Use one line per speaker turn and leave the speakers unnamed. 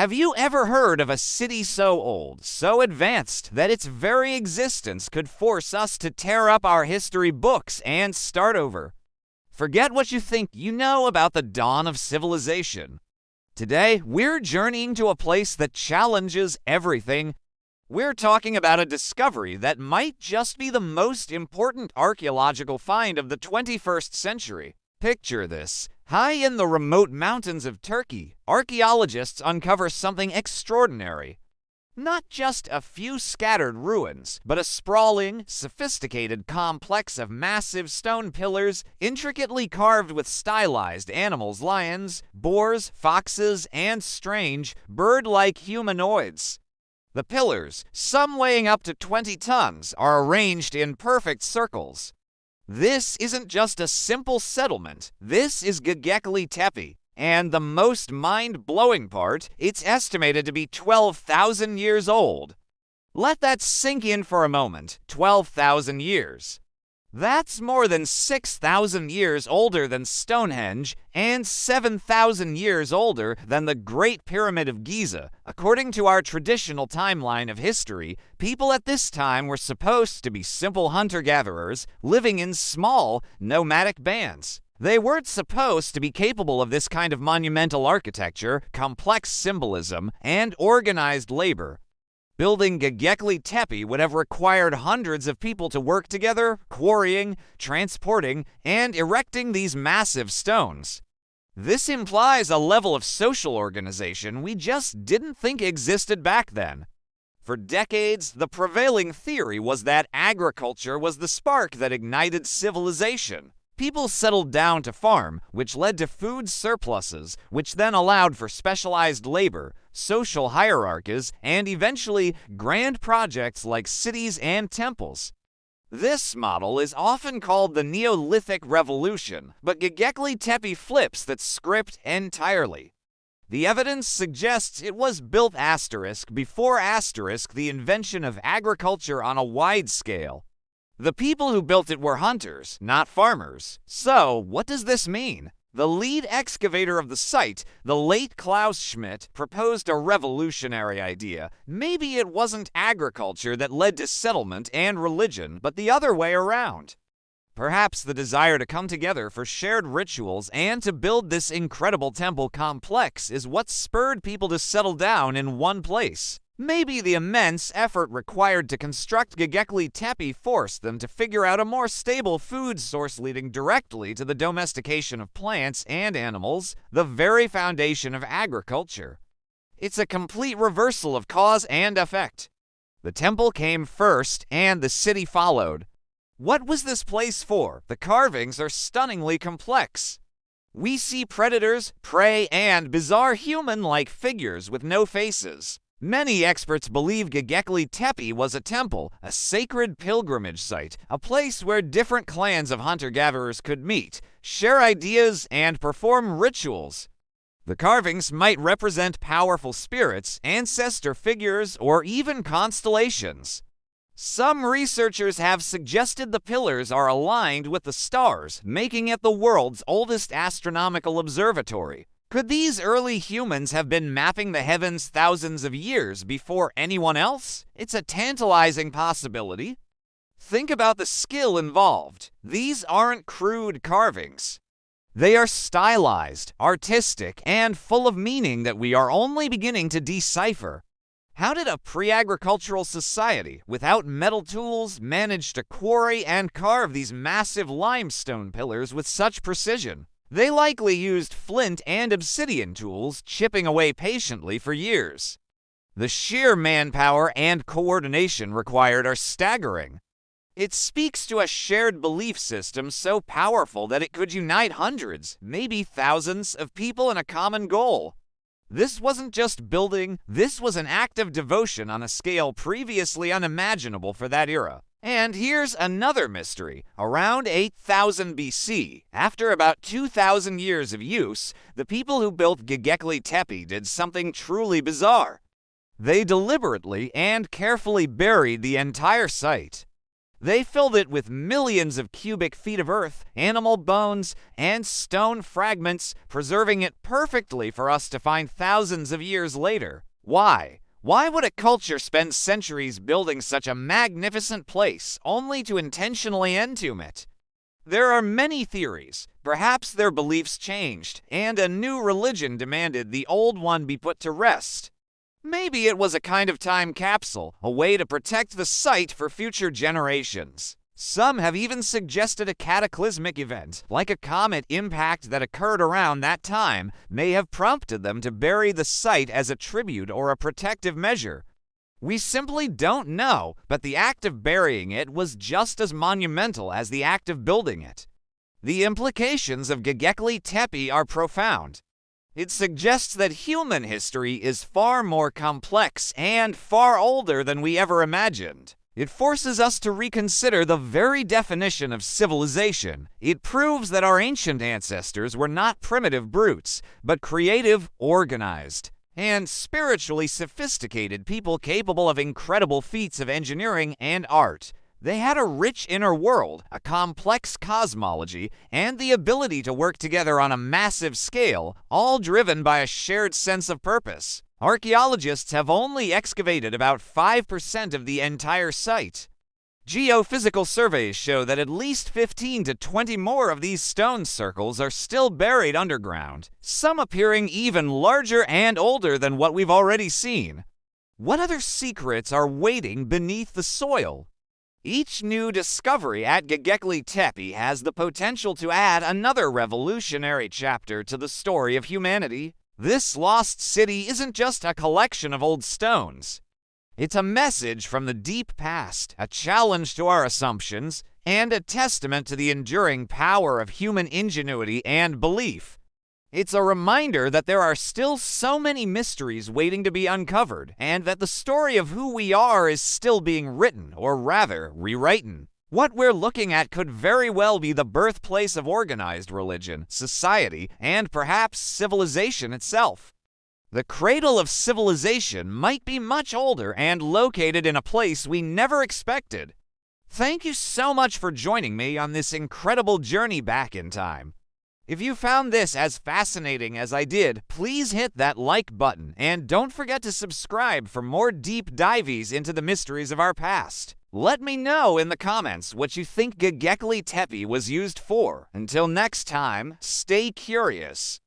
Have you ever heard of a city so old, so advanced, that its very existence could force us to tear up our history books and start over? Forget what you think you know about the dawn of civilization. Today, we're journeying to a place that challenges everything. We're talking about a discovery that might just be the most important archaeological find of the 21st century. Picture this. High in the remote mountains of Turkey, archaeologists uncover something extraordinary. Not just a few scattered ruins, but a sprawling, sophisticated complex of massive stone pillars intricately carved with stylized animals, lions, boars, foxes, and strange, bird-like humanoids. The pillars, some weighing up to 20 tons, are arranged in perfect circles. This isn't just a simple settlement. This is Göbekli Tepe. And the most mind-blowing part, it's estimated to be 12,000 years old. Let that sink in for a moment. 12,000 years. That's more than 6,000 years older than Stonehenge and 7,000 years older than the Great Pyramid of Giza. According to our traditional timeline of history, people at this time were supposed to be simple hunter-gatherers living in small, nomadic bands. They weren't supposed to be capable of this kind of monumental architecture, complex symbolism, and organized labor. Building Göbekli Tepe would have required hundreds of people to work together, quarrying, transporting, and erecting these massive stones. This implies a level of social organization we just didn't think existed back then. For decades, the prevailing theory was that agriculture was the spark that ignited civilization. People settled down to farm, which led to food surpluses, which then allowed for specialized labor, social hierarchies, and eventually grand projects like cities and temples. This model is often called the Neolithic Revolution, but Göbekli Tepe flips that script entirely. The evidence suggests it was built before the invention of agriculture on a wide scale. The people who built it were hunters, not farmers. So, what does this mean? The lead excavator of the site, the late Klaus Schmidt, proposed a revolutionary idea. Maybe it wasn't agriculture that led to settlement and religion, but the other way around. Perhaps the desire to come together for shared rituals and to build this incredible temple complex is what spurred people to settle down in one place. Maybe the immense effort required to construct Göbekli Tepe forced them to figure out a more stable food source leading directly to the domestication of plants and animals, the very foundation of agriculture. It's a complete reversal of cause and effect. The temple came first and the city followed. What was this place for? The carvings are stunningly complex. We see predators, prey, and bizarre human-like figures with no faces. Many experts believe Göbekli Tepe was a temple, a sacred pilgrimage site, a place where different clans of hunter-gatherers could meet, share ideas, and perform rituals. The carvings might represent powerful spirits, ancestor figures, or even constellations. Some researchers have suggested the pillars are aligned with the stars, making it the world's oldest astronomical observatory. Could these early humans have been mapping the heavens thousands of years before anyone else? It's a tantalizing possibility. Think about the skill involved. These aren't crude carvings. They are stylized, artistic, and full of meaning that we are only beginning to decipher. How did a pre-agricultural society, without metal tools, manage to quarry and carve these massive limestone pillars with such precision? They likely used flint and obsidian tools, chipping away patiently for years. The sheer manpower and coordination required are staggering. It speaks to a shared belief system so powerful that it could unite hundreds, maybe thousands, of people in a common goal. This wasn't just building, this was an act of devotion on a scale previously unimaginable for that era. And here's another mystery. Around 8000 BC, after about 2,000 years of use, the people who built Göbekli Tepe did something truly bizarre. They deliberately and carefully buried the entire site. They filled it with millions of cubic feet of earth, animal bones, and stone fragments, preserving it perfectly for us to find thousands of years later. Why? Why would a culture spend centuries building such a magnificent place only to intentionally entomb it? There are many theories. Perhaps their beliefs changed, and a new religion demanded the old one be put to rest. Maybe it was a kind of time capsule, a way to protect the site for future generations. Some have even suggested a cataclysmic event, like a comet impact that occurred around that time, may have prompted them to bury the site as a tribute or a protective measure. We simply don't know, but the act of burying it was just as monumental as the act of building it. The implications of Göbekli Tepe are profound. It suggests that human history is far more complex and far older than we ever imagined. It forces us to reconsider the very definition of civilization. It proves that our ancient ancestors were not primitive brutes, but creative, organized, and spiritually sophisticated people capable of incredible feats of engineering and art. They had a rich inner world, a complex cosmology, and the ability to work together on a massive scale, all driven by a shared sense of purpose. Archaeologists have only excavated about 5% of the entire site. Geophysical surveys show that at least 15 to 20 more of these stone circles are still buried underground, some appearing even larger and older than what we've already seen. What other secrets are waiting beneath the soil? Each new discovery at Göbekli Tepe has the potential to add another revolutionary chapter to the story of humanity. This lost city isn't just a collection of old stones. It's a message from the deep past, a challenge to our assumptions, and a testament to the enduring power of human ingenuity and belief. It's a reminder that there are still so many mysteries waiting to be uncovered, and that the story of who we are is still being written, or rather, rewritten. What we're looking at could very well be the birthplace of organized religion, society, and perhaps civilization itself. The cradle of civilization might be much older and located in a place we never expected. Thank you so much for joining me on this incredible journey back in time. If you found this as fascinating as I did, please hit that like button and don't forget to subscribe for more deep dives into the mysteries of our past. Let me know in the comments what you think Göbekli Tepe was used for. Until next time, stay curious.